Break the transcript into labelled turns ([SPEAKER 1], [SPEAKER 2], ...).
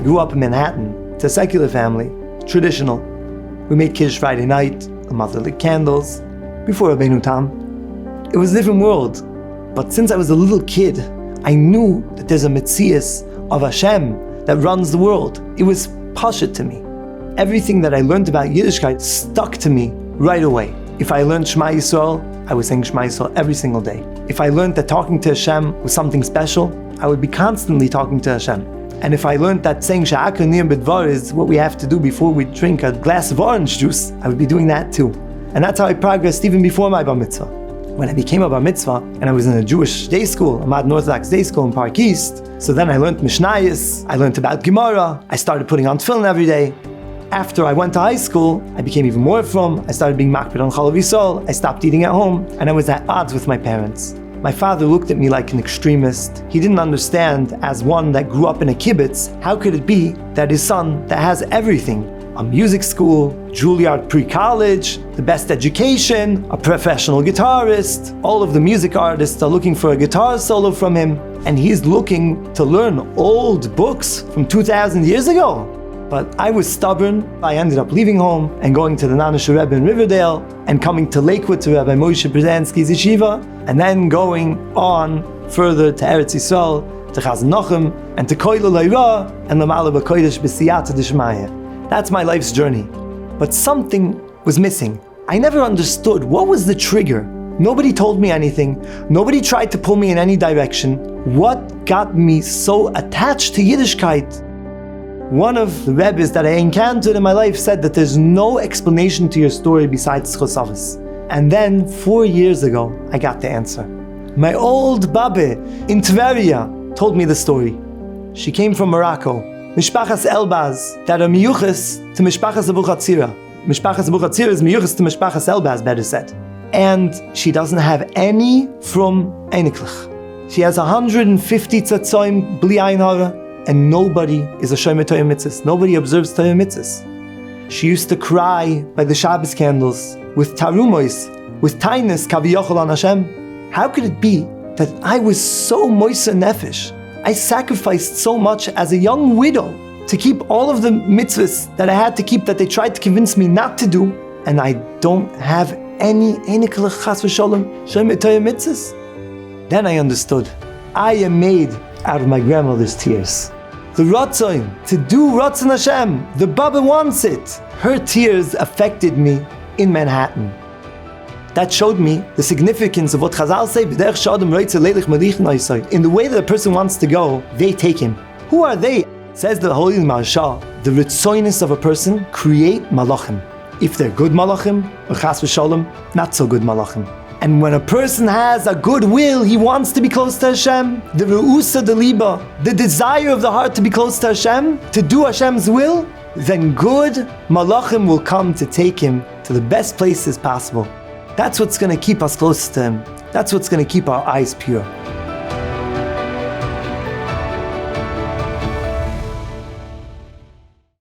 [SPEAKER 1] grew up in Manhattan to a secular family, traditional. We made Kiddush Friday night, the mother lit candles, before Rabbeinu Tam. It was a different world. But since I was a little kid, I knew that there's a Metzias of Hashem that runs the world. It was pashut to me. Everything that I learned about Yiddishkeit stuck to me right away. If I learned Shema Yisroel, I was saying Shema Yisroel every single day. If I learned that talking to Hashem was something special, I would be constantly talking to Hashem. And if I learned that saying Sha'aka Niyam B'dvar is what we have to do before we drink a glass of orange juice, I would be doing that too. And that's how I progressed even before my bar mitzvah. When I became a bar mitzvah, and I was in a Jewish day school, a modern Orthodox day school in Park East, so then I learned Mishnayos, I learned about Gemara, I started putting on tefillin every day. After I went to high school, I became even more from. I started being makpid on Chalav Yisrael, I stopped eating at home, and I was at odds with my parents. My father looked at me like an extremist. He didn't understand, as one that grew up in a kibbutz, how could it be that his son, that has everything, a music school, Juilliard pre-college, the best education, a professional guitarist, all of the music artists are looking for a guitar solo from him, and he's looking to learn old books from 2,000 years ago. But I was stubborn. I ended up leaving home and going to the Nanashe Rebbe in Riverdale and coming to Lakewood to Rabbi Moshe Brzezinski's yeshiva, and then going on further to Eretz Yisrael, to Chazon Nachum, and to Koilel Leira, and Lamala B'Kodesh B'Siyata D'Shmaya. That's my life's journey. But something was missing. I never understood what was the trigger. Nobody told me anything. Nobody tried to pull me in any direction. What got me so attached to Yiddishkeit? One of the Rebbes that I encountered in my life said that there's no explanation to your story besides Chosavos. And then 4 years ago, I got the answer. My old Bubbe in Tveria told me the story. She came from Morocco, Mishpachas Elbaz, that are miyuches to Mishpachas Abuchatzira. Mishpachas Abuchatzira is miyuches to Mishpachas Elbaz, better said. And she doesn't have any from Einiklach. She has 150 tzatzoim bli ayin hara. And nobody is a shomer Torah mitzvahs. Nobody observes Torah mitzvahs. She used to cry by the Shabbos candles with tarumois, with tainus kaviyachol on Hashem. How could it be that I was so moisa nefesh? I sacrificed so much as a young widow to keep all of the mitzvahs that I had to keep, that they tried to convince me not to do, and I don't have any einiklach chas v'sholem shomer Torah mitzvahs. Then I understood. I am made out of my grandmother's tears. The Ratzon, to do Ratzon Hashem, the Bubbe wants it. Her tears affected me in Manhattan. That showed me the significance of what Chazal say, in the way that a person wants to go, they take him. Who are they? Says the Holy Maharsha, the Ritzoinus of a person create malachim. If they're good malachim, or chas v'sholem, not so good malachim. And when a person has a good will, he wants to be close to Hashem, the re'usa de liba, the desire of the heart to be close to Hashem, to do Hashem's will, then good malachim will come to take him to the best places possible. That's what's going to keep us close to Him. That's what's going to keep our eyes pure.